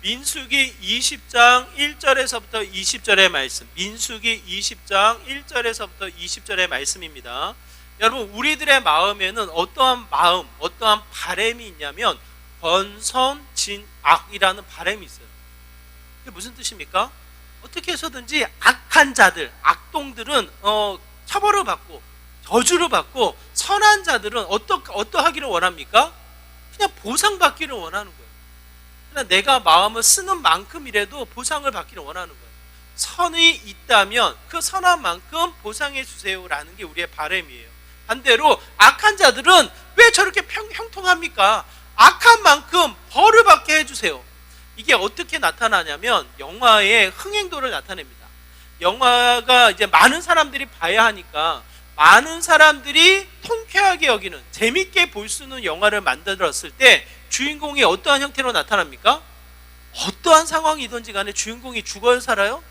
민수기 20장 1절에서부터 20절의 말씀, 민수기 20장 1절에서부터 20절의 말씀입니다. 여러분, 우리들의 마음에는 어떠한 마음, 어떠한 바람이 있냐면 권선징악이라는 바람이 있어요. 그게 무슨 뜻입니까? 어떻게 해서든지 악한 자들, 악동들은 처벌을 받고 저주를 받고, 선한 자들은 어떠하기를 원합니까? 그냥 보상받기를 원하는 거예요. 그냥 내가 마음을 쓰는 만큼이라도 보상을 받기를 원하는 거예요. 선이 있다면 그 선한 만큼 보상해 주세요라는 게 우리의 바람이에요. 반대로 악한 자들은 왜 저렇게 형통합니까? 악한 만큼 벌을 받게 해주세요. 이게 어떻게 나타나냐면 영화의 흥행도를 나타냅니다. 영화가 이제 많은 사람들이 봐야 하니까 많은 사람들이 통쾌하게 여기는, 재밌게 볼 수 있는 영화를 만들었을 때 주인공이 어떠한 형태로 나타납니까? 어떠한 상황이든지 간에 주인공이 죽어요, 살아요?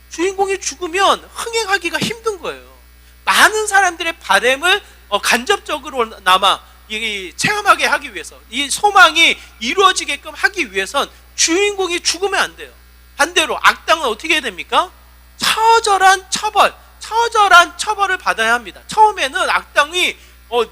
주인공이 죽으면 흥행하기가 힘든 거예요. 많은 사람들의 바람을 간접적으로나마 체험하게 하기 위해서, 이 소망이 이루어지게끔 하기 위해선 주인공이 죽으면 안 돼요. 반대로 악당은 어떻게 해야 됩니까? 처절한 처벌을 받아야 합니다. 처음에는 악당이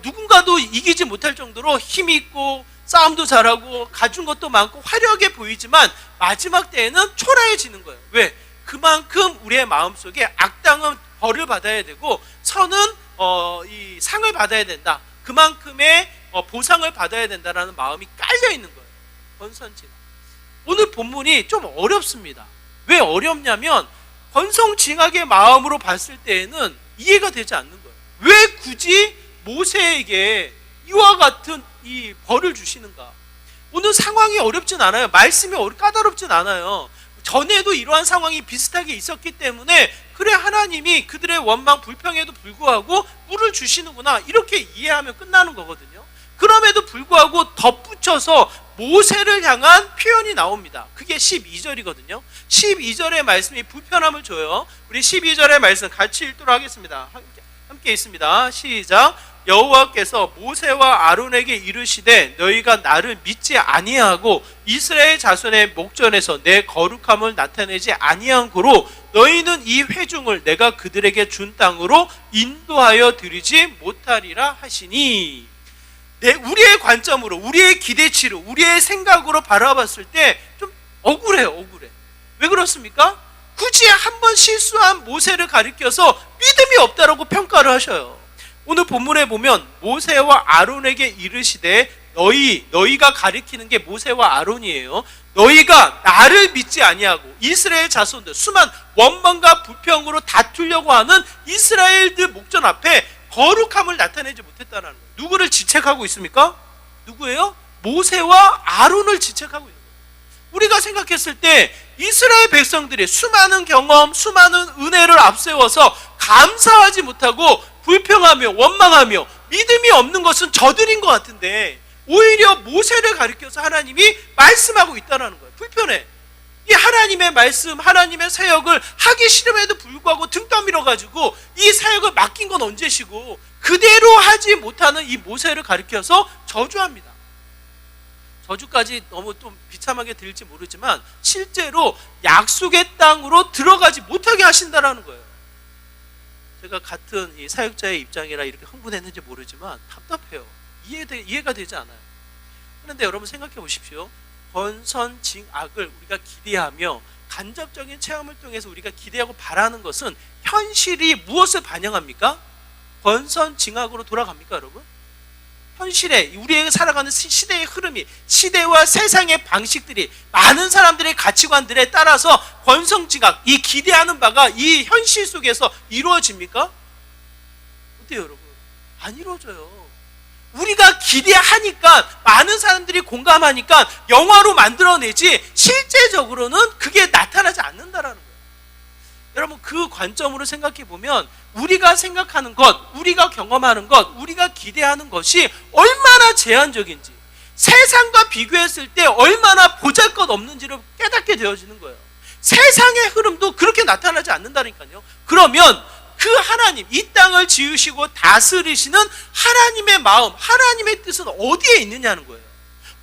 누군가도 이기지 못할 정도로 힘이 있고 싸움도 잘하고 가진 것도 많고 화려하게 보이지만 마지막 때에는 초라해지는 거예요. 왜? 그만큼 우리의 마음속에 악당은 벌을 받아야 되고 선은 이 상을 받아야 된다. 그만큼의 보상을 받아야 된다라는 마음이 깔려 있는 거예요. 권선징악. 오늘 본문이 좀 어렵습니다. 왜 어렵냐면 권선징악의 마음으로 봤을 때에는 이해가 되지 않는 거예요. 왜 굳이 모세에게 이와 같은 이 벌을 주시는가? 오늘 상황이 어렵진 않아요. 말씀이 까다롭진 않아요. 전에도 이러한 상황이 비슷하게 있었기 때문에 그래, 하나님이 그들의 원망 불평에도 불구하고 물을 주시는구나, 이렇게 이해하면 끝나는 거거든요. 그럼에도 불구하고 덧붙여서 모세를 향한 표현이 나옵니다. 그게 12절이거든요. 12절의 말씀이 불편함을 줘요. 우리 12절의 말씀 같이 읽도록 하겠습니다. 함께 있습니다. 시작. 여호와께서 모세와 아론에게 이르시되 너희가 나를 믿지 아니하고 이스라엘 자손의 목전에서 내 거룩함을 나타내지 아니한 고로 너희는 이 회중을 내가 그들에게 준 땅으로 인도하여 드리지 못하리라 하시니. 우리의 관점으로, 우리의 기대치로, 우리의 생각으로 바라봤을 때 좀 억울해. 왜 그렇습니까? 굳이 한 번 실수한 모세를 가리켜서 믿음이 없다라고 평가를 하셔요. 오늘 본문에 보면 모세와 아론에게 이르시되, 너희가 가리키는 게 모세와 아론이에요. 너희가 나를 믿지 아니하고 이스라엘 자손들, 수많은 원망과 불평으로 다투려고 하는 이스라엘들 목전 앞에 거룩함을 나타내지 못했다는 거예요. 누구를 지책하고 있습니까? 누구예요? 모세와 아론을 지책하고 있는 거예요. 우리가 생각했을 때 이스라엘 백성들이 수많은 경험, 수많은 은혜를 앞세워서 감사하지 못하고 불평하며 원망하며 믿음이 없는 것은 저들인 것 같은데 오히려 모세를 가리켜서 하나님이 말씀하고 있다는 거예요. 불편해. 이 하나님의 말씀, 하나님의 사역을 하기 싫음에도 불구하고 등 떠밀어 가지고 이 사역을 맡긴 건 언제시고 그대로 하지 못하는 이 모세를 가리켜서 저주합니다. 저주까지 너무 좀 비참하게 들릴지 모르지만 실제로 약속의 땅으로 들어가지 못하게 하신다라는 거예요. 제가 같은 이 사역자의 입장이라 이렇게 흥분했는지 모르지만 답답해요. 이해가 되지 않아요. 그런데 여러분 생각해 보십시오. 권선징악을 우리가 기대하며 간접적인 체험을 통해서 우리가 기대하고 바라는 것은 현실이 무엇을 반영합니까? 권선징악으로 돌아갑니까, 여러분? 현실에 우리가 살아가는 시대의 흐름이, 시대와 세상의 방식들이, 많은 사람들의 가치관들에 따라서 권선징악, 이 기대하는 바가 이 현실 속에서 이루어집니까? 어때요, 여러분? 안 이루어져요. 우리가 기대하니까, 많은 사람들이 공감하니까 영화로 만들어내지 실제적으로는 그게 나타나지 않는다라는 거예요. 여러분, 그 관점으로 생각해 보면 우리가 생각하는 것, 우리가 경험하는 것, 우리가 기대하는 것이 얼마나 제한적인지, 세상과 비교했을 때 얼마나 보잘것없는지를 깨닫게 되어지는 거예요. 세상의 흐름도 그렇게 나타나지 않는다니까요. 그러면 그 하나님, 이 땅을 지으시고 다스리시는 하나님의 마음, 하나님의 뜻은 어디에 있느냐는 거예요.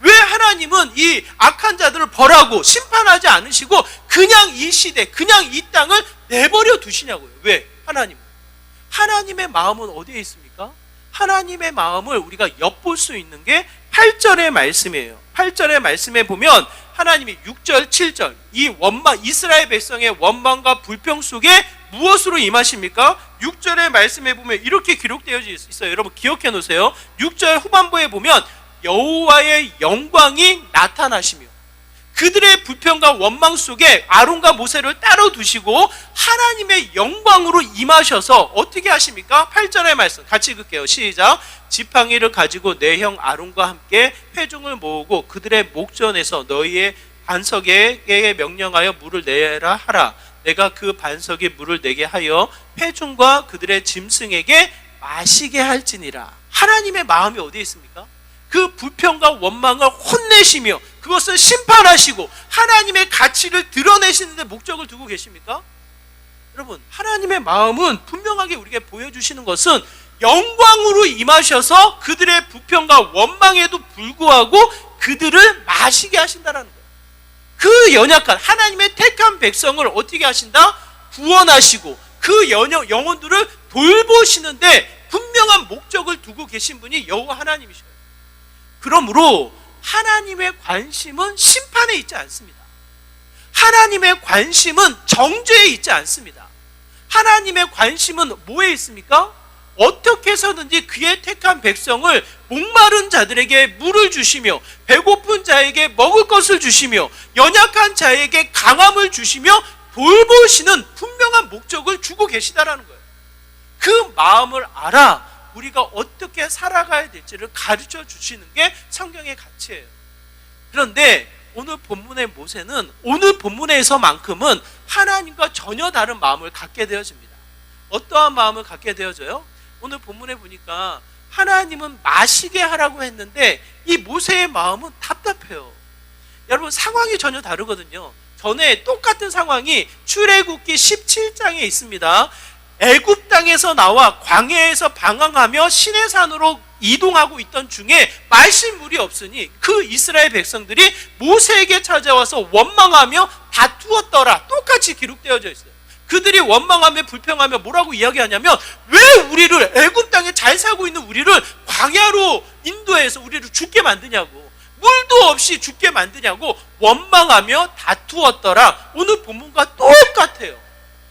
왜 하나님은 이 악한 자들을 벌하고 심판하지 않으시고 그냥 이 시대, 그냥 이 땅을 내버려 두시냐고요. 왜? 하나님의 마음은 어디에 있습니까? 하나님의 마음을 우리가 엿볼 수 있는 게 8절의 말씀이에요. 8절의 말씀에 보면 하나님이 6절, 7절 이 이스라엘 백성의 원망과 불평 속에 무엇으로 임하십니까? 6절의 말씀에 보면 이렇게 기록되어 있어요. 여러분 기억해 놓으세요. 6절 후반부에 보면 여호와의 영광이 나타나시며, 그들의 불평과 원망 속에 아론과 모세를 따로 두시고 하나님의 영광으로 임하셔서 어떻게 하십니까? 8절의 말씀 같이 읽을게요. 시작. 지팡이를 가지고 내 형 아론과 함께 회중을 모으고 그들의 목전에서 너희의 반석에 명령하여 물을 내라 하라. 내가 그 반석에 물을 내게 하여 회중과 그들의 짐승에게 마시게 할지니라. 하나님의 마음이 어디에 있습니까? 그 불평과 원망을 혼내시며 그것을 심판하시고 하나님의 가치를 드러내시는 데 목적을 두고 계십니까? 여러분, 하나님의 마음은 분명하게 우리에게 보여주시는 것은 영광으로 임하셔서 그들의 불평과 원망에도 불구하고 그들을 마시게 하신다는 거예요. 그 연약한 하나님의 택한 백성을 어떻게 하신다? 구원하시고 그 영혼들을 돌보시는데 분명한 목적을 두고 계신 분이 여호와 하나님이셔요. 그러므로 하나님의 관심은 심판에 있지 않습니다. 하나님의 관심은 정죄에 있지 않습니다. 하나님의 관심은 뭐에 있습니까? 어떻게 해서든지 그의 택한 백성을 목마른 자들에게 물을 주시며 배고픈 자에게 먹을 것을 주시며 연약한 자에게 강함을 주시며 돌보시는 분명한 목적을 주고 계시다라는 거예요. 그 마음을 알아 우리가 어떻게 살아가야 될지를 가르쳐 주시는 게 성경의 가치예요. 그런데 오늘 본문의 모세는 오늘 본문에서만큼은 하나님과 전혀 다른 마음을 갖게 되어집니다. 어떠한 마음을 갖게 되어져요? 오늘 본문에 보니까 하나님은 마시게 하라고 했는데 이 모세의 마음은 답답해요. 여러분, 상황이 전혀 다르거든요. 전에 똑같은 상황이 출애굽기 17장에 있습니다. 애굽 땅에서 나와 광야에서 방황하며 시내산으로 이동하고 있던 중에 마실 물이 없으니 그 이스라엘 백성들이 모세에게 찾아와서 원망하며 다투었더라. 똑같이 기록되어져 있어요. 그들이 원망하며 불평하며 뭐라고 이야기하냐면 왜 우리를 애굽 땅에 잘 살고 있는 우리를 광야로 인도해서 우리를 죽게 만드냐고, 물도 없이 죽게 만드냐고 원망하며 다투었더라. 오늘 본문과 똑같아요.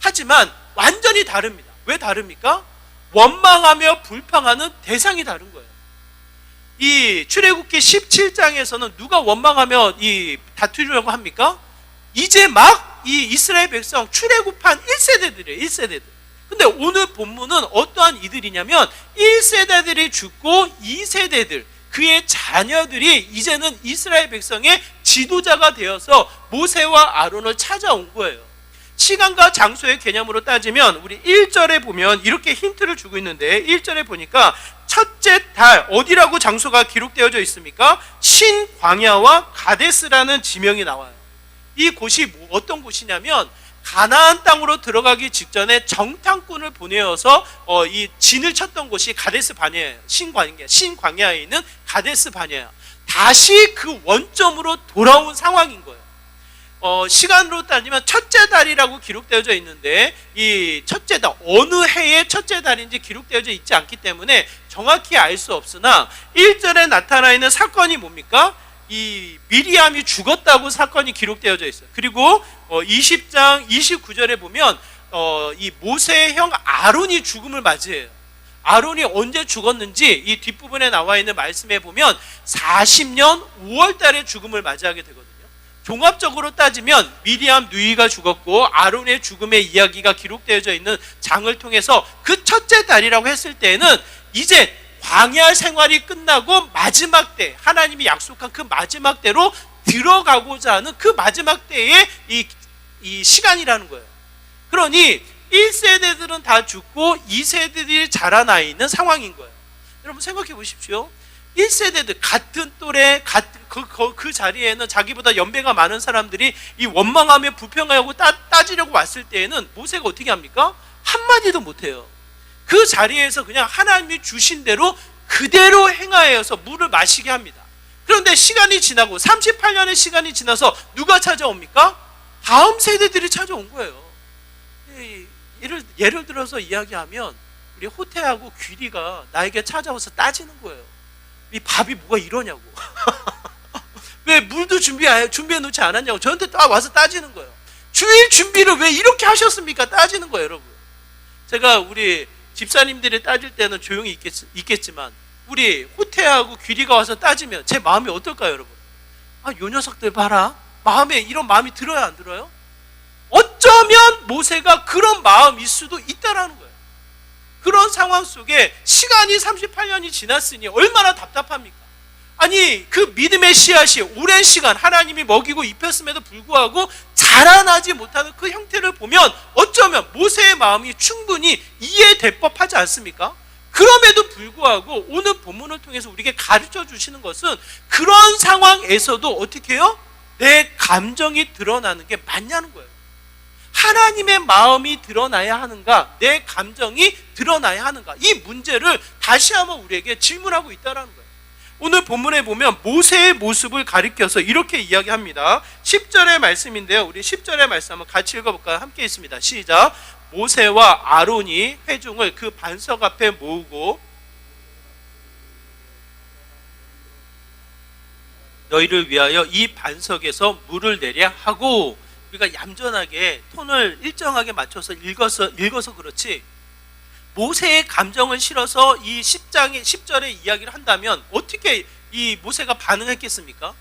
하지만 완전히 다릅니다. 왜 다릅니까? 원망하며 불평하는 대상이 다른 거예요. 이 출애굽기 17장에서는 누가 원망하며 다투려고 합니까? 이제 막 이 이스라엘 백성 출애굽한 1세대들이에요. 1세대들. 근데 오늘 본문은 어떠한 이들이냐면 1세대들이 죽고 2세대들, 그의 자녀들이 이제는 이스라엘 백성의 지도자가 되어서 모세와 아론을 찾아온 거예요. 시간과 장소의 개념으로 따지면 우리 1절에 보면 이렇게 힌트를 주고 있는데 1절에 보니까 첫째 달, 어디라고 장소가 기록되어져 있습니까? 신광야와 가데스라는 지명이 나와요. 이 곳이 어떤 곳이냐면 가나안 땅으로 들어가기 직전에 정탐꾼을 보내어서 이 진을 쳤던 곳이 가데스 바네아예요. 신광야에 있는 가데스 바네아. 다시 그 원점으로 돌아온 상황인 거예요. 시간으로 따지면 첫째 달이라고 기록되어져 있는데 이 첫째 달, 어느 해의 첫째 달인지 기록되어져 있지 않기 때문에 정확히 알 수 없으나 1절에 나타나 있는 사건이 뭡니까? 이 미리암이 죽었다고 사건이 기록되어져 있어요. 그리고 20장 29절에 보면 이 모세의 형 아론이 죽음을 맞이해요. 아론이 언제 죽었는지 이 뒷부분에 나와 있는 말씀에 보면 40년 5월 달에 죽음을 맞이하게 되거든요. 종합적으로 따지면 미리암 누이가 죽었고 아론의 죽음의 이야기가 기록되어져 있는 장을 통해서 그 첫째 달이라고 했을 때에는 이제 광야 생활이 끝나고 마지막 때, 하나님이 약속한 그 마지막 때로 들어가고자 하는 그 마지막 때의 이 시간이라는 거예요. 그러니 1세대들은 다 죽고 2세대들이 자라나 있는 상황인 거예요. 여러분 생각해 보십시오. 1세대들 같은 또래 그 자리에는 자기보다 연배가 많은 사람들이 이 원망하며 불평하고 따지려고 왔을 때에는 모세가 어떻게 합니까? 한마디도 못해요. 그 자리에서 그냥 하나님이 주신 대로 그대로 행하여서 물을 마시게 합니다. 그런데 시간이 지나고 38년의 시간이 지나서 누가 찾아옵니까? 다음 세대들이 찾아온 거예요. 예를 들어서 이야기하면 우리 호태하고 귀리가 나에게 찾아와서 따지는 거예요. 이 밥이 뭐가 이러냐고. 왜 물도 준비해 놓지 않았냐고 저한테 와서 따지는 거예요. 주일 준비를 왜 이렇게 하셨습니까? 따지는 거예요, 여러분. 제가 우리 집사님들이 따질 때는 조용히 있겠지만 우리 호태하고 귀리가 와서 따지면 제 마음이 어떨까요, 여러분? 요 녀석들 봐라. 마음에 이런 마음이 들어요, 안 들어요? 어쩌면 모세가 그런 마음일 수도 있다라는 거예요. 그런 상황 속에 시간이 38년이 지났으니 얼마나 답답합니까? 아니 그 믿음의 씨앗이 오랜 시간 하나님이 먹이고 입혔음에도 불구하고 자라나지 못하는 그 형태를 보면 어쩌면 모세의 마음이 충분히 이해될 법하지 않습니까? 그럼에도 불구하고 오늘 본문을 통해서 우리에게 가르쳐 주시는 것은 그런 상황에서도 어떻게 해요? 내 감정이 드러나는 게 맞냐는 거예요. 하나님의 마음이 드러나야 하는가, 내 감정이 드러나야 하는가, 이 문제를 다시 한번 우리에게 질문하고 있다는 거예요. 오늘 본문에 보면 모세의 모습을 가리켜서 이렇게 이야기합니다. 10절의 말씀인데요, 우리 10절의 말씀 한번 같이 읽어볼까요? 함께 있습니다. 시작. 모세와 아론이 회중을 그 반석 앞에 모으고 너희를 위하여 이 반석에서 물을 내려 하고, 우리가 얌전하게 톤을 일정하게 맞춰서 읽어서 그렇지, 모세의 감정을 실어서 이 10절의 이야기를 한다면 어떻게 이 모세가 반응했겠습니까?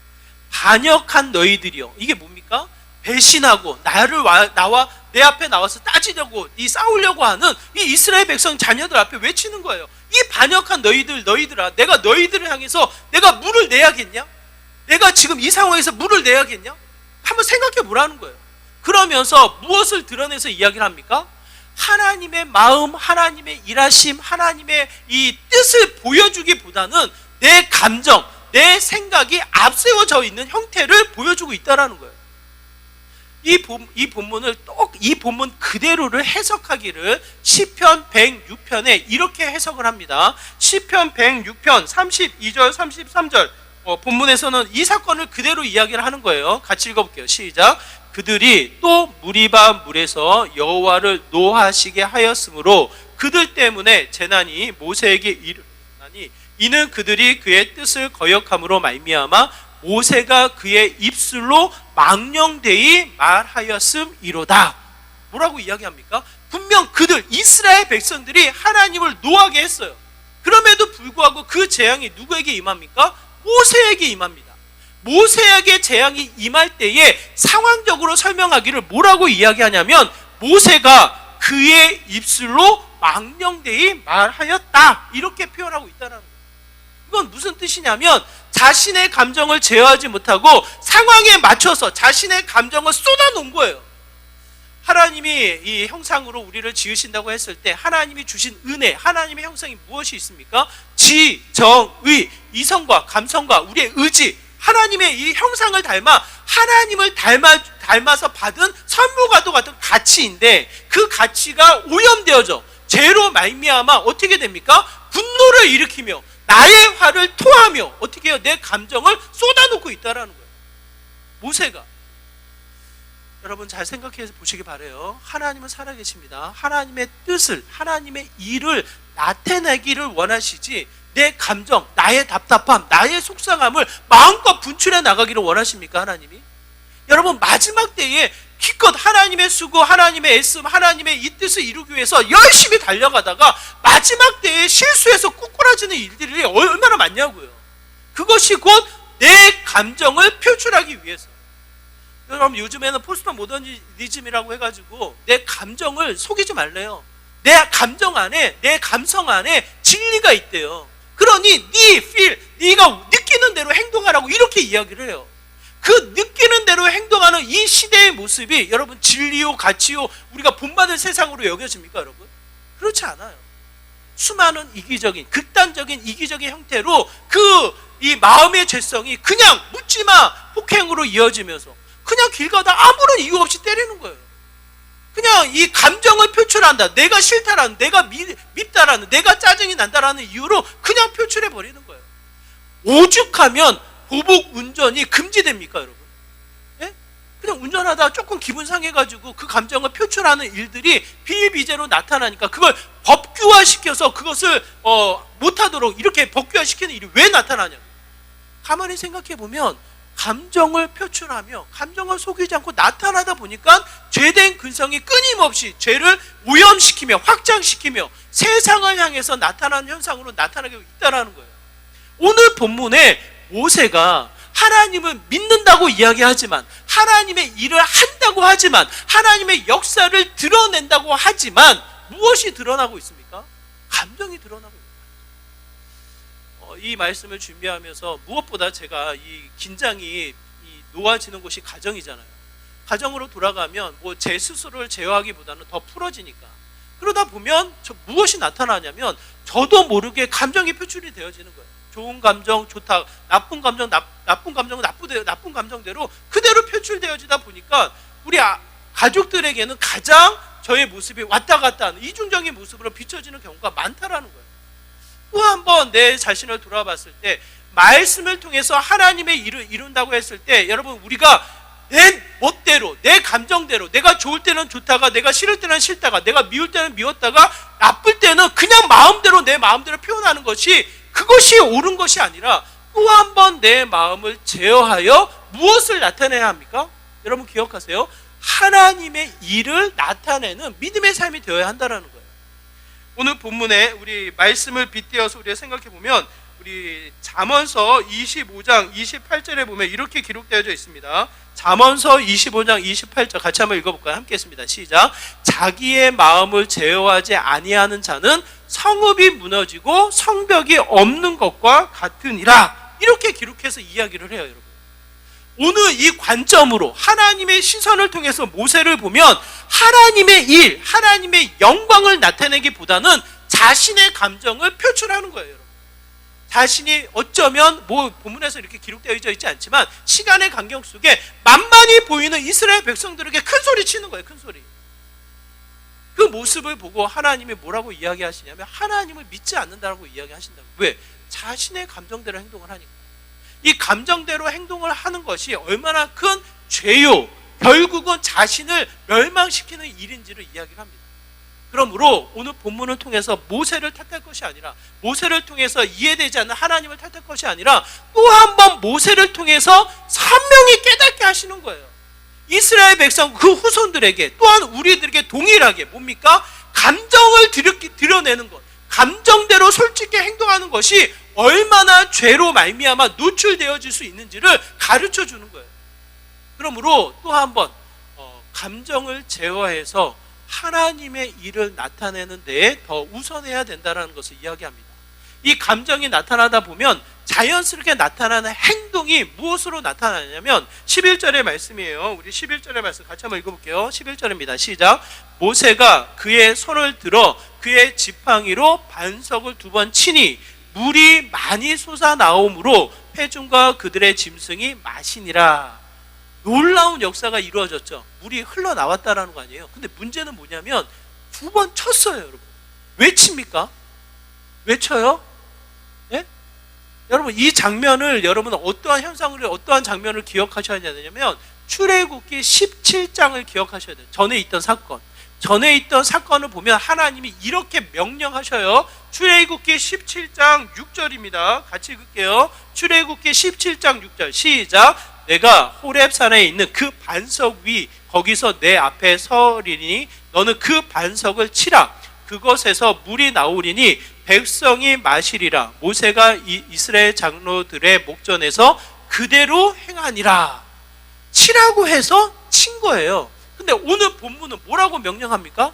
반역한 너희들이요. 이게 뭡니까? 배신하고 나와 내 앞에 나와서 따지려고 싸우려고 하는 이 이스라엘 백성 자녀들 앞에 외치는 거예요. 이 반역한 너희들아, 내가 너희들을 향해서 내가 물을 내야겠냐? 내가 지금 이 상황에서 물을 내야겠냐? 한번 생각해 보라는 거예요. 그러면서 무엇을 드러내서 이야기를 합니까? 하나님의 마음, 하나님의 일하심, 하나님의 이 뜻을 보여주기보다는 내 감정, 내 생각이 앞세워져 있는 형태를 보여주고 있다는 거예요. 이 본문 그대로를 해석하기를 시편 106편에 이렇게 해석을 합니다. 시편 106편 32절 33절 본문에서는 이 사건을 그대로 이야기를 하는 거예요. 같이 읽어볼게요. 시작. 그들이 또 무리바 물에서 여호와를 노하시게 하였으므로 그들 때문에 재난이 모세에게 이르나니 이는 그들이 그의 뜻을 거역함으로 말미암아 모세가 그의 입술로 망령되이 말하였음이로다. 뭐라고 이야기합니까? 분명 그들 이스라엘 백성들이 하나님을 노하게 했어요. 그럼에도 불구하고 그 재앙이 누구에게 임합니까? 모세에게 임합니다. 모세에게 재앙이 임할 때에 상황적으로 설명하기를 뭐라고 이야기하냐면 모세가 그의 입술로 망령되이 말하였다, 이렇게 표현하고 있다는 거예요. 이건 무슨 뜻이냐면 자신의 감정을 제어하지 못하고 상황에 맞춰서 자신의 감정을 쏟아놓은 거예요. 하나님이 이 형상으로 우리를 지으신다고 했을 때 하나님이 주신 은혜, 하나님의 형상이 무엇이 있습니까? 지, 정, 의, 이성과 감성과 우리의 의지, 하나님의 이 형상을 닮아 하나님을 닮아서 받은 선물과도 같은 가치인데 그 가치가 오염되어져 죄로 말미암아 어떻게 됩니까? 분노를 일으키며 나의 화를 토하며 어떻게 해요? 내 감정을 쏟아놓고 있다는 거예요. 모세가. 여러분 잘 생각해 보시기 바라요. 하나님은 살아계십니다. 하나님의 뜻을, 하나님의 일을 나타내기를 원하시지 내 감정, 나의 답답함, 나의 속상함을 마음껏 분출해 나가기를 원하십니까? 하나님이? 여러분 마지막 때에 기껏 하나님의 수고, 하나님의 애씀, 하나님의 이 뜻을 이루기 위해서 열심히 달려가다가 마지막 때에 실수해서 꾸꾸라지는 일들이 얼마나 많냐고요. 그것이 곧 내 감정을 표출하기 위해서. 여러분 요즘에는 포스트 모더니즘이라고 해가지고 내 감정을 속이지 말래요. 내 감정 안에, 내 감성 안에 진리가 있대요. 그러니 네가 느끼는 대로 행동하라고 이렇게 이야기를 해요. 그 느끼는 대로 행동하는 이 시대의 모습이 여러분 진리요 가치요 우리가 본받을 세상으로 여겨집니까 여러분? 그렇지 않아요. 수많은 극단적인 이기적인 형태로 이 마음의 죄성이 그냥 묻지마 폭행으로 이어지면서 그냥 길 가다 아무런 이유 없이 때리는 거예요. 그냥 이 감정을 표출한다. 내가 싫다라는, 내가 밉다라는, 내가 짜증이 난다라는 이유로 그냥 표출해 버리는 거예요. 오죽하면 보복 운전이 금지됩니까, 여러분? 예? 그냥 운전하다가 조금 기분 상해가지고 그 감정을 표출하는 일들이 비일비재로 나타나니까 그걸 법규화시켜서 그것을 못하도록 이렇게 법규화시키는 일이 왜 나타나냐? 가만히 생각해 보면 감정을 표출하며 감정을 속이지 않고 나타나다 보니까 죄된 근성이 끊임없이 죄를 오염시키며 확장시키며 세상을 향해서 나타나는 현상으로 나타나게 있다는 거예요. 오늘 본문에 모세가 하나님을 믿는다고 이야기하지만, 하나님의 일을 한다고 하지만, 하나님의 역사를 드러낸다고 하지만 무엇이 드러나고 있습니까? 감정이 드러나고 있습니다. 이 말씀을 준비하면서 무엇보다 제가 이 긴장이 놓아지는 곳이 가정이잖아요. 가정으로 돌아가면 뭐 제 스스로를 제어하기보다는 더 풀어지니까. 그러다 보면 무엇이 나타나냐면 저도 모르게 감정이 표출이 되어지는 거예요. 좋은 감정 좋다, 나쁜 감정 나쁜 감정은 나쁜 감정대로 그대로 표출되어지다 보니까 우리 가족들에게는 가장 저의 모습이 왔다 갔다 하는 이중적인 모습으로 비춰지는 경우가 많다라는 거예요. 또 한 번 내 자신을 돌아봤을 때 말씀을 통해서 하나님의 일을 이룬다고 했을 때 여러분, 우리가 내 멋대로 내 감정대로 내가 좋을 때는 좋다가 내가 싫을 때는 싫다가 내가 미울 때는 미웠다가 나쁠 때는 그냥 마음대로 내 마음대로 표현하는 것이, 그것이 옳은 것이 아니라 또 한 번 내 마음을 제어하여 무엇을 나타내야 합니까? 여러분 기억하세요. 하나님의 일을 나타내는 믿음의 삶이 되어야 한다는 거예요. 오늘 본문에 우리 말씀을 빗대어서 우리가 생각해 보면 우리 잠언서 25장 28절에 보면 이렇게 기록되어져 있습니다. 잠언서 25장 28절 같이 한번 읽어볼까요? 함께 했습니다. 시작. 자기의 마음을 제어하지 아니하는 자는 성읍이 무너지고 성벽이 없는 것과 같으니라. 이렇게 기록해서 이야기를 해요, 여러분. 오늘 이 관점으로 하나님의 시선을 통해서 모세를 보면 하나님의 일, 하나님의 영광을 나타내기보다는 자신의 감정을 표출하는 거예요, 여러분. 자신이 어쩌면 뭐 본문에서 이렇게 기록되어 있지 않지만 시간의 간격 속에 만만히 보이는 이스라엘 백성들에게 큰 소리 치는 거예요, 큰 소리. 그 모습을 보고 하나님이 뭐라고 이야기하시냐면 하나님을 믿지 않는다고 이야기하신다고. 왜? 자신의 감정대로 행동을 하니까. 이 감정대로 행동을 하는 것이 얼마나 큰 죄요, 결국은 자신을 멸망시키는 일인지를 이야기를 합니다. 그러므로 오늘 본문을 통해서 모세를 탓할 것이 아니라, 모세를 통해서 이해되지 않는 하나님을 탓할 것이 아니라 또 한 번 모세를 통해서 선명히 깨닫게 하시는 거예요. 이스라엘 백성 그 후손들에게, 또한 우리들에게 동일하게 뭡니까? 감정을 드러내는 것, 감정대로 솔직히 행동하는 것이 얼마나 죄로 말미암아 노출되어질 수 있는지를 가르쳐 주는 거예요. 그러므로 또 한 번 감정을 제어해서 하나님의 일을 나타내는 데에 더 우선해야 된다는 것을 이야기합니다. 이 감정이 나타나다 보면 자연스럽게 나타나는 행동이 무엇으로 나타나냐면 11절의 말씀이에요. 우리 11절의 말씀 같이 한번 읽어볼게요. 11절입니다. 시작. 모세가 그의 손을 들어 그의 지팡이로 반석을 2번 치니 물이 많이 솟아나오므로 회중과 그들의 짐승이 마시니라. 놀라운 역사가 이루어졌죠. 물이 흘러나왔다라는 거 아니에요. 근데 문제는 뭐냐면 2번 쳤어요, 여러분. 왜 칩니까? 왜 쳐요? 예? 여러분 이 장면을, 여러분 어떠한 현상을, 어떠한 장면을 기억하셔야 되냐면 출애굽기 17장을 기억하셔야 돼요. 전에 있던 사건. 전에 있던 사건을 보면 하나님이 이렇게 명령하셔요. 출애굽기 17장 6절입니다. 같이 읽을게요. 출애굽기 17장 6절 시작. 내가 호렙산에 있는 그 반석 위 거기서 내 앞에 서리니 너는 그 반석을 치라. 그것에서 물이 나오리니 백성이 마시리라. 모세가 이스라엘 장로들의 목전에서 그대로 행하니라. 치라고 해서 친 거예요. 근데 오늘 본문은 뭐라고 명령합니까?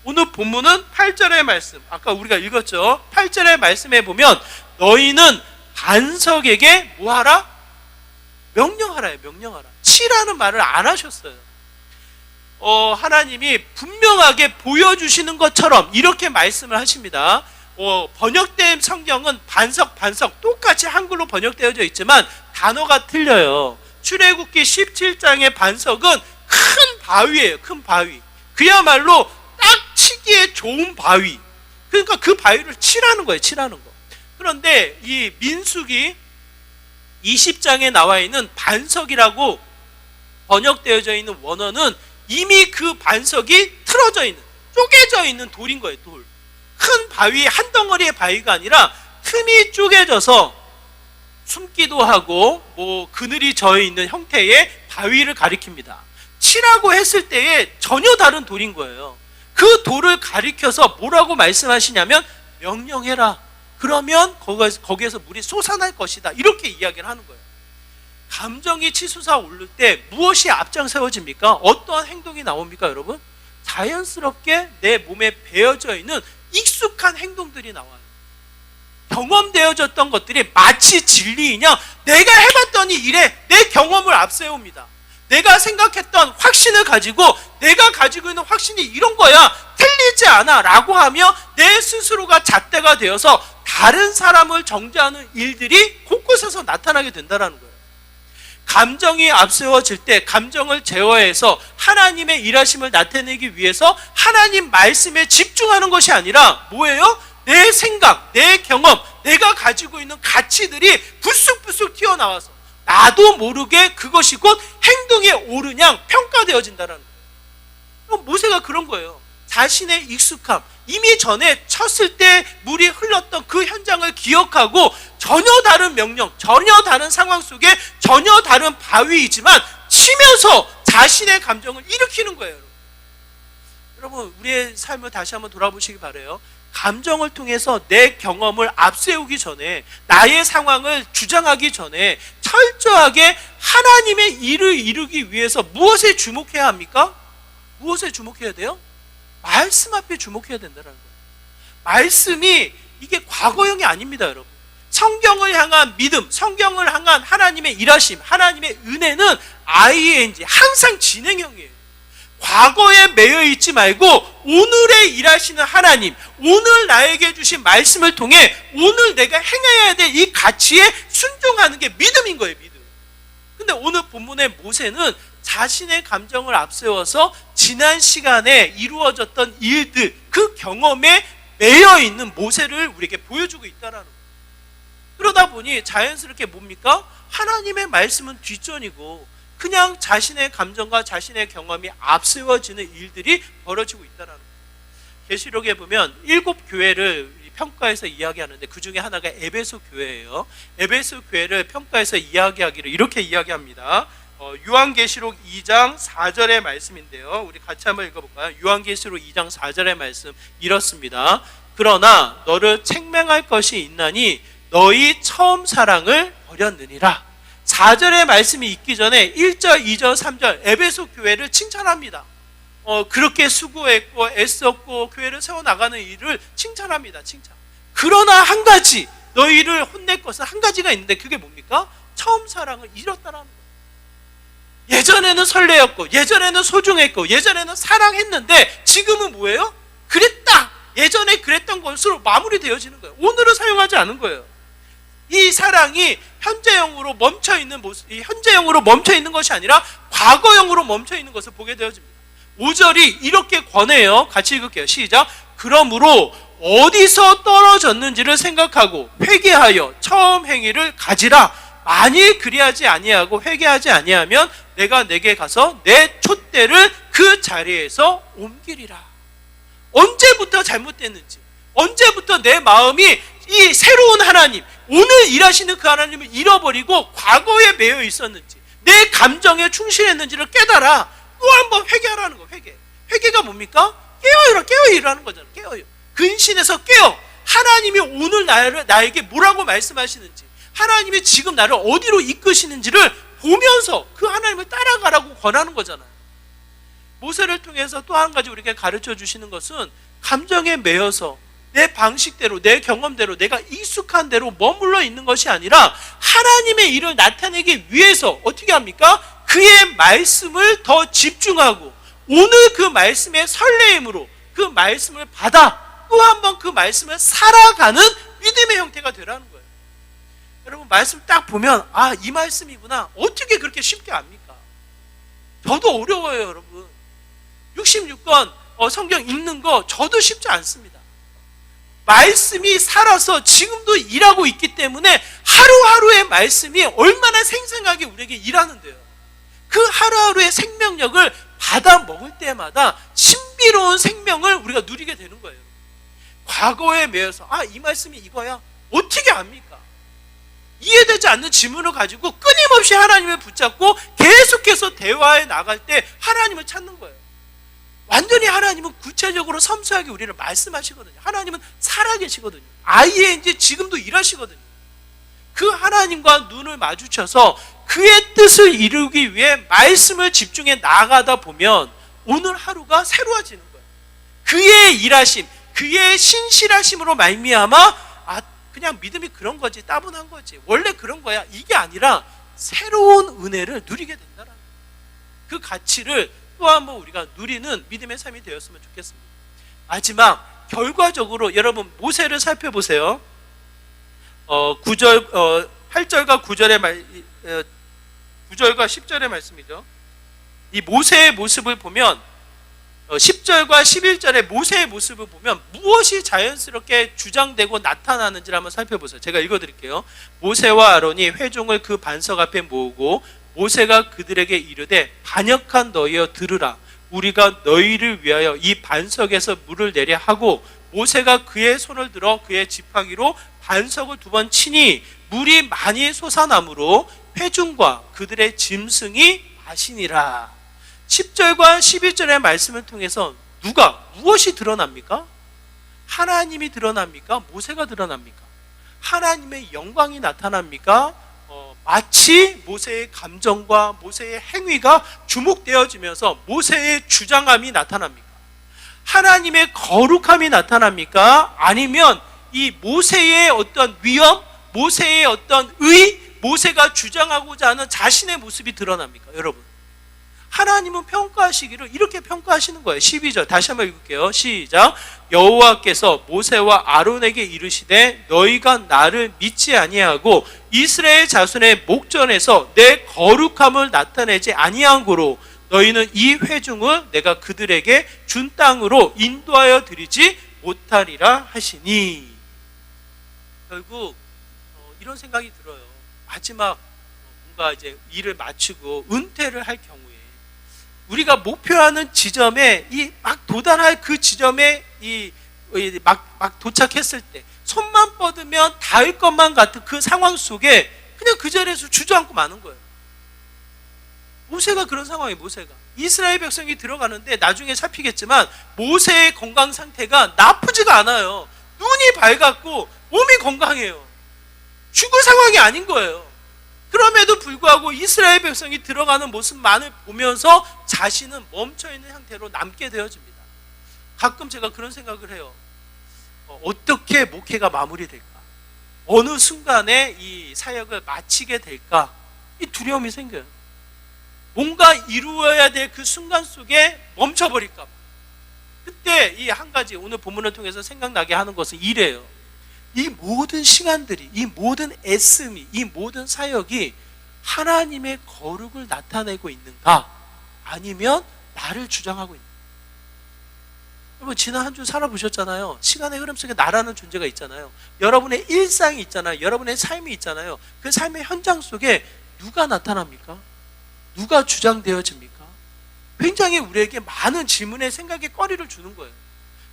오늘 본문은 8절의 말씀, 아까 우리가 읽었죠. 8절의 말씀에 보면 너희는 반석에게 뭐하라? 명령하라요. 명령하라. 치라는 말을 안 하셨어요. 하나님이 분명하게 보여주시는 것처럼 이렇게 말씀을 하십니다. 번역된 성경은 반석 똑같이 한글로 번역되어져 있지만 단어가 틀려요. 출애굽기 17장의 반석은 큰 바위예요. 큰 바위. 그야말로 딱 치기에 좋은 바위. 그러니까 그 바위를 치라는 거예요. 치라는 거. 그런데 이 민수기 20장에 나와 있는 반석이라고 번역되어져 있는 원어는 이미 그 반석이 틀어져 있는, 쪼개져 있는 돌인 거예요. 돌. 큰 바위, 한 덩어리의 바위가 아니라 틈이 쪼개져서 숨기도 하고 그늘이 져 있는 형태의 바위를 가리킵니다. 치라고 했을 때에 전혀 다른 돌인 거예요. 그 돌을 가리켜서 뭐라고 말씀하시냐면 명령해라. 그러면 거기에서 물이 솟아날 것이다. 이렇게 이야기를 하는 거예요. 감정이 치솟아 오를 때 무엇이 앞장세워집니까? 어떠한 행동이 나옵니까, 여러분? 자연스럽게 내 몸에 배어져 있는 익숙한 행동들이 나와요. 경험되어졌던 것들이 마치 진리이냐? 내가 해봤더니 이래. 내 경험을 앞세웁니다. 내가 생각했던 확신을 가지고 내가 가지고 있는 확신이 이런 거야. 틀리지 않아. 라고 하며 내 스스로가 잣대가 되어서 다른 사람을 정죄하는 일들이 곳곳에서 나타나게 된다는 거예요. 감정이 앞세워질 때 감정을 제어해서 하나님의 일하심을 나타내기 위해서 하나님 말씀에 집중하는 것이 아니라 뭐예요? 내 생각, 내 경험, 내가 가지고 있는 가치들이 불쑥불쑥 튀어나와서 나도 모르게 그것이 곧 행동에 옳은 양 평가되어진다는 거예요. 모세가 그런 거예요. 자신의 익숙함, 이미 전에 쳤을 때 물이 흘렀던 그 현장을 기억하고 전혀 다른 명령, 전혀 다른 상황 속에 전혀 다른 바위이지만 치면서 자신의 감정을 일으키는 거예요. 여러분, 우리의 삶을 다시 한번 돌아보시기 바라요. 감정을 통해서 내 경험을 앞세우기 전에, 나의 상황을 주장하기 전에 철저하게 하나님의 일을 이루기 위해서 무엇에 주목해야 합니까? 무엇에 주목해야 돼요? 말씀 앞에 주목해야 된다는 거예요. 말씀이 이게 과거형이 아닙니다, 여러분. 성경을 향한 믿음, 성경을 향한 하나님의 일하심, 하나님의 은혜는 ing, 항상 진행형이에요. 과거에 매여 있지 말고 오늘에 일하시는 하나님, 오늘 나에게 주신 말씀을 통해 오늘 내가 행해야 될 이 가치에 순종하는 게 믿음인 거예요, 믿음. 근데 오늘 본문의 모세는 자신의 감정을 앞세워서 지난 시간에 이루어졌던 일들, 그 경험에 매여 있는 모세를 우리에게 보여주고 있다는 거예요. 그러다 보니 자연스럽게 뭡니까? 하나님의 말씀은 뒷전이고 그냥 자신의 감정과 자신의 경험이 앞세워지는 일들이 벌어지고 있다는 거예요. 계시록에 보면 7교회를 평가해서 이야기하는데 그 중에 하나가 에베소 교회예요. 에베소 교회를 평가해서 이야기하기를 이렇게 이야기합니다. 요한계시록 2장 4절의 말씀인데요. 우리 같이 한번 읽어볼까요? 요한계시록 2장 4절의 말씀 이렇습니다. 그러나 너를 책망할 것이 있나니 너희 처음 사랑을 버렸느니라. 4절의 말씀이 있기 전에 1절, 2절, 3절 에베소 교회를 칭찬합니다. 그렇게 수고했고 애썼고 교회를 세워나가는 일을 칭찬합니다. 칭찬. 그러나 한 가지, 너희를 혼낼 것은 한 가지가 있는데 그게 뭡니까? 처음 사랑을 잃었다라는 거예요. 예전에는 설레였고 예전에는 소중했고 예전에는 사랑했는데 지금은 뭐예요? 그랬다. 예전에 그랬던 것으로 마무리되어지는 거예요. 오늘은 사용하지 않은 거예요. 이 사랑이 현재형으로 멈춰있는 모습, 현재형으로 멈춰있는 것이 아니라 과거형으로 멈춰있는 것을 보게 되어집니다. 5절이 이렇게 권해요. 같이 읽을게요. 시작. 그러므로 어디서 떨어졌는지를 생각하고 회개하여 처음 행위를 가지라. 만일 그리하지 아니하고 회개하지 아니하면 내가 내게 가서 내 촛대를 그 자리에서 옮기리라. 언제부터 잘못됐는지, 언제부터 내 마음이 이 새로운 하나님, 오늘 일하시는 그 하나님을 잃어버리고 과거에 매여 있었는지, 내 감정에 충실했는지를 깨달아. 또 한번 회개하라는 거. 회개가 뭡니까? 깨어이라는 거잖아요. 깨어요. 근신해서 깨어. 하나님이 오늘 나에게 뭐라고 말씀하시는지, 하나님이 지금 나를 어디로 이끄시는지를 보면서 그 하나님을 따라가라고 권하는 거잖아요. 모세를 통해서 또 한 가지 우리에게 가르쳐 주시는 것은 감정에 매여서 내 방식대로, 내 경험대로, 내가 익숙한 대로 머물러 있는 것이 아니라 하나님의 일을 나타내기 위해서 어떻게 합니까? 그의 말씀을 더 집중하고 오늘 그 말씀의 설레임으로 그 말씀을 받아 또 한 번 그 말씀을 살아가는 믿음의 형태가 되라는 거예요. 여러분, 말씀 딱 보면 아, 이 말씀이구나. 어떻게 그렇게 쉽게 압니까? 저도 어려워요, 여러분. 66권 성경 읽는 거 저도 쉽지 않습니다. 말씀이 살아서 지금도 일하고 있기 때문에 하루하루의 말씀이 얼마나 생생하게 우리에게 일하는데요. 그 하루하루의 생명력을 받아 먹을 때마다 신비로운 생명을 우리가 누리게 되는 거예요. 과거에 매여서 이 말씀이 이거야, 어떻게 압니까? 이해되지 않는 지문을 가지고 끊임없이 하나님을 붙잡고 계속해서 대화에 나갈 때 하나님을 찾는 거예요. 완전히 하나님은 구체적으로 섬세하게 우리를 말씀하시거든요. 하나님은 살아계시거든요. 이제 지금도 일하시거든요. 그 하나님과 눈을 마주쳐서 그의 뜻을 이루기 위해 말씀을 집중해 나가다 보면 오늘 하루가 새로워지는 거예요. 그의 일하심, 그의 신실하심으로 말미암아 그냥 믿음이 그런 거지, 따분한 거지, 원래 그런 거야, 이게 아니라 새로운 은혜를 누리게 된다는 거예요. 그 가치를 또 한번 우리가 누리는 믿음의 삶이 되었으면 좋겠습니다. 마지막 결과적으로 여러분 모세를 살펴보세요. 8절과 9절과 10절의 말씀이죠. 이 모세의 모습을 보면 10절과 11절의 모세의 모습을 보면 무엇이 자연스럽게 주장되고 나타나는지를 한번 살펴보세요. 제가 읽어드릴게요. 모세와 아론이 회중을 그 반석 앞에 모으고 모세가 그들에게 이르되 반역한 너희여 들으라. 우리가 너희를 위하여 이 반석에서 물을 내려 하고 모세가 그의 손을 들어 그의 지팡이로 반석을 2번 치니 물이 많이 솟아나므로 회중과 그들의 짐승이 마시니라. 10절과 11절의 말씀을 통해서 무엇이 드러납니까? 하나님이 드러납니까? 모세가 드러납니까? 하나님의 영광이 나타납니까? 마치 모세의 감정과 모세의 행위가 주목되어지면서 모세의 주장함이 나타납니까? 하나님의 거룩함이 나타납니까? 아니면 이 모세의 어떤 위엄, 모세의 어떤 모세가 주장하고자 하는 자신의 모습이 드러납니까? 여러분, 하나님은 평가하시기를 이렇게 평가하시는 거예요. 12절 다시 한번 읽을게요. 시작. 여호와께서 모세와 아론에게 이르시되 너희가 나를 믿지 아니하고 이스라엘 자손의 목전에서 내 거룩함을 나타내지 아니한 고로 너희는 이 회중을 내가 그들에게 준 땅으로 인도하여 드리지 못하리라 하시니. 결국 이런 생각이 들어요. 마지막 뭔가 이제 일을 마치고 은퇴를 할 경우에 우리가 목표하는 지점에 막 도달할 그 지점에 막 도착했을 때 손만 뻗으면 닿을 것만 같은 그 상황 속에 그냥 그 자리에서 주저앉고 마는 거예요. 모세가 그런 상황이에요. 모세가 이스라엘 백성이 들어가는데 나중에 잡히겠지만 모세의 건강 상태가 나쁘지가 않아요. 눈이 밝았고 몸이 건강해요. 죽을 상황이 아닌 거예요. 그럼에도 불구하고 이스라엘 백성이 들어가는 모습만을 보면서 자신은 멈춰있는 상태로 남게 되어집니다. 가끔 제가 그런 생각을 해요. 어떻게 목회가 마무리될까? 어느 순간에 이 사역을 마치게 될까? 이 두려움이 생겨요. 뭔가 이루어야 될 그 순간 속에 멈춰버릴까 봐. 그때 이 한 가지 오늘 본문을 통해서 생각나게 하는 것은 이래요. 이 모든 시간들이, 이 모든 애씀이, 이 모든 사역이 하나님의 거룩을 나타내고 있는가? 아니면 나를 주장하고 있는가? 여러분, 지난 한 주 살아보셨잖아요. 시간의 흐름 속에 나라는 존재가 있잖아요. 여러분의 일상이 있잖아요. 여러분의 삶이 있잖아요. 그 삶의 현장 속에 누가 나타납니까? 누가 주장되어집니까? 굉장히 우리에게 많은 질문에 생각에 거리를 주는 거예요.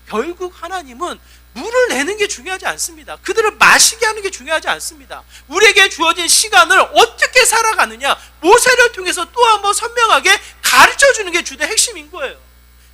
결국 하나님은 물을 내는 게 중요하지 않습니다. 그들을 마시게 하는 게 중요하지 않습니다. 우리에게 주어진 시간을 어떻게 살아가느냐, 모세를 통해서 또 한 번 선명하게 가르쳐주는 게 주된 핵심인 거예요.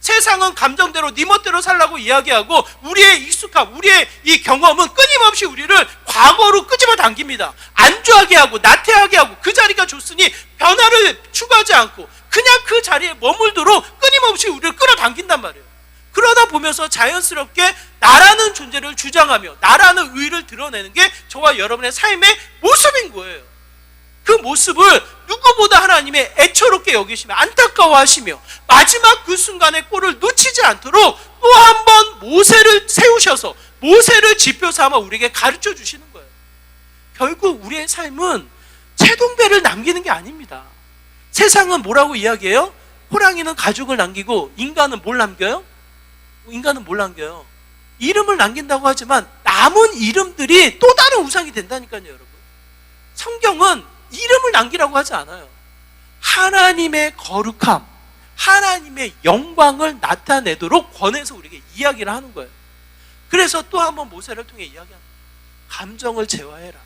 세상은 감정대로 네 멋대로 살라고 이야기하고 우리의 익숙함, 우리의 이 경험은 끊임없이 우리를 과거로 끄집어 당깁니다. 안주하게 하고 나태하게 하고 그 자리가 좋으니 변화를 추구하지 않고 그냥 그 자리에 머물도록 끊임없이 우리를 끌어당긴단 말이에요. 그러다 보면서 자연스럽게 나라는 존재를 주장하며 나라는 의의를 드러내는 게 저와 여러분의 삶의 모습인 거예요. 그 모습을 누구보다 하나님의 애처롭게 여기시며 안타까워하시며 마지막 그 순간의 꼴을 놓치지 않도록 또 한 번 모세를 세우셔서 모세를 지표 삼아 우리에게 가르쳐 주시는 거예요. 결국 우리의 삶은 채동배를 남기는 게 아닙니다. 세상은 뭐라고 이야기해요? 호랑이는 가죽을 남기고 인간은 뭘 남겨요? 인간은 뭘 남겨요? 이름을 남긴다고 하지만 남은 이름들이 또 다른 우상이 된다니까요, 여러분. 성경은 이름을 남기라고 하지 않아요. 하나님의 거룩함, 하나님의 영광을 나타내도록 권해서 우리에게 이야기를 하는 거예요. 그래서 또 한 번 모세를 통해 이야기합니다. 감정을 제어해라.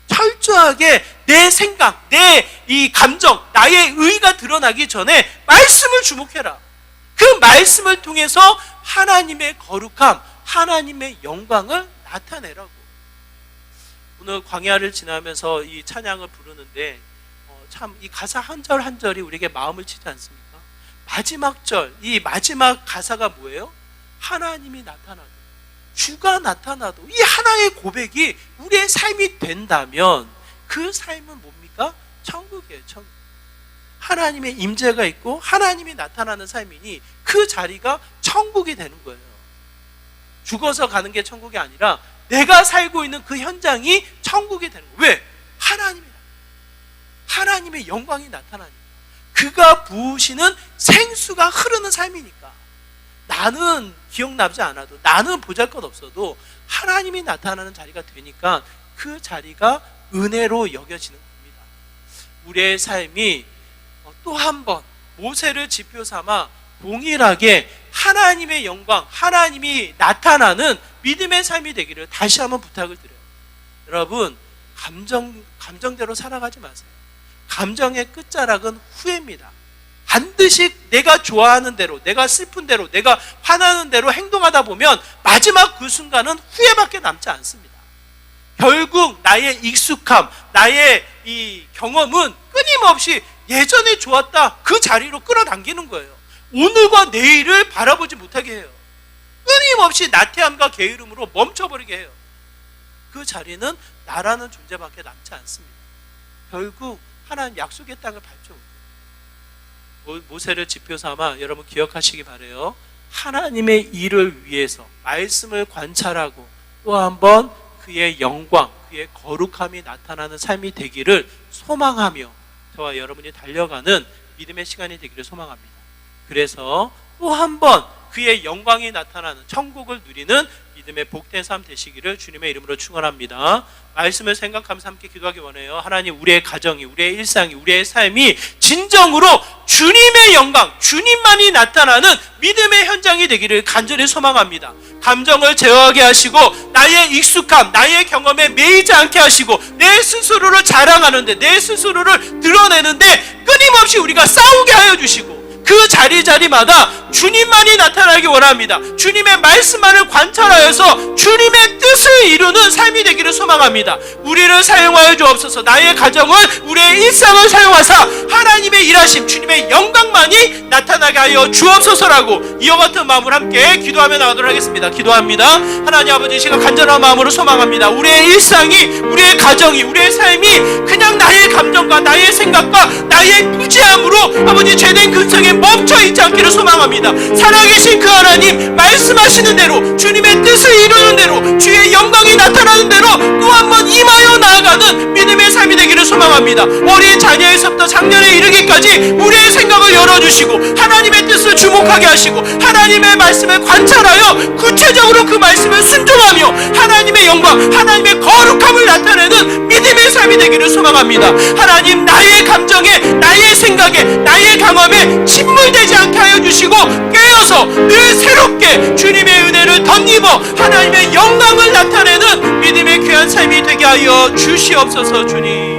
철저하게 내 생각, 내 이 감정, 나의 의가 드러나기 전에 말씀을 주목해라. 그 말씀을 통해서 하나님의 거룩함, 하나님의 영광을 나타내라고. 오늘 광야를 지나면서 이 찬양을 부르는데 참 이 가사 한 절 한 절이 우리에게 마음을 치지 않습니까? 마지막 절, 이 마지막 가사가 뭐예요? 하나님이 나타나도, 주가 나타나도, 이 하나의 고백이 우리의 삶이 된다면 그 삶은 뭡니까? 천국이에요. 천국. 하나님의 임재가 있고 하나님이 나타나는 삶이니 그 자리가 천국이 되는 거예요. 죽어서 가는 게 천국이 아니라 내가 살고 있는 그 현장이 천국이 되는 거예요. 왜? 하나님의 영광이 나타나니까. 그가 부으시는 생수가 흐르는 삶이니까. 나는 기억나지 않아도, 나는 보잘것없어도 하나님이 나타나는 자리가 되니까 그 자리가 은혜로 여겨지는 겁니다. 우리의 삶이 또 한 번 모세를 지표 삼아 동일하게 하나님의 영광, 하나님이 나타나는 믿음의 삶이 되기를 다시 한번 부탁을 드려요. 여러분, 감정대로 살아가지 마세요. 감정의 끝자락은 후회입니다. 반드시 내가 좋아하는 대로, 내가 슬픈 대로, 내가 화나는 대로 행동하다 보면 마지막 그 순간은 후회밖에 남지 않습니다. 결국 나의 익숙함, 나의 이 경험은 끊임없이 예전에 좋았다 그 자리로 끌어당기는 거예요. 오늘과 내일을 바라보지 못하게 해요. 끊임없이 나태함과 게으름으로 멈춰버리게 해요. 그 자리는 나라는 존재밖에 남지 않습니다. 결국 하나님 약속의 땅을 밟지 못해요. 모세를 지표 삼아 여러분 기억하시기 바라요. 하나님의 일을 위해서 말씀을 관찰하고 또 한번 그의 영광, 그의 거룩함이 나타나는 삶이 되기를 소망하며 저와 여러분이 달려가는 믿음의 시간이 되기를 소망합니다. 그래서 또 한번 그의 영광이 나타나는 천국을 누리는 믿음의 복된 삶 되시기를 주님의 이름으로 축원합니다. 말씀을 생각하면서 함께 기도하기 원해요. 하나님, 우리의 가정이, 우리의 일상이, 우리의 삶이 진정으로 주님의 영광, 주님만이 나타나는 믿음의 현장이 되기를 간절히 소망합니다. 감정을 제어하게 하시고 나의 익숙함, 나의 경험에 매이지 않게 하시고 내 스스로를 자랑하는데, 내 스스로를 드러내는데 끊임없이 우리가 싸우게 하여 주시고 그 자리마다 주님만이 나타나기 원합니다. 주님의 말씀만을 관찰하여서 주님의 뜻을 이루는 삶이 되기를 소망합니다. 우리를 사용하여 주옵소서. 나의 가정을, 우리의 일상을 사용하사 하나님의 일하심, 주님의 영광만이 나타나게 하여 주옵소서라고 이와 같은 마음으로 함께 기도하며 나가도록 하겠습니다. 기도합니다. 하나님 아버지, 제가 간절한 마음으로 소망합니다. 우리의 일상이, 우리의 가정이, 우리의 삶이 그냥 나의 감정과 나의 생각과 나의 무지함으로 아버지 죄된 근성에 멈춰 있지 않기를 소망합니다. 살아계신 그 하나님, 말씀하시는 대로 주님의 뜻을 이루는 대로 주의 영광이 나타나는 대로 또 한 번 임하여 나아가는 믿음의 삶이 되기를 소망합니다. 어린 자녀에서부터 장년에 이르기까지 우리의 생각을 열어주시고 하나님의 뜻을 주목하게 하시고 하나님의 말씀을 관찰하여 구체적으로 그 말씀을 순종하며 하나님의 영광, 하나님의 거룩함을 나타내는 믿음의 삶이 되기를 소망합니다. 하나님, 나의 감정에, 나의 생각에, 나의 경험에 침몰되지 않게 하여 주시고 깨어서 늘 새롭게 주님의 은혜를 덧입어 하나님의 영광을 나타내는 믿음의 귀한 삶이 되게 하여 주시옵소서. 주님.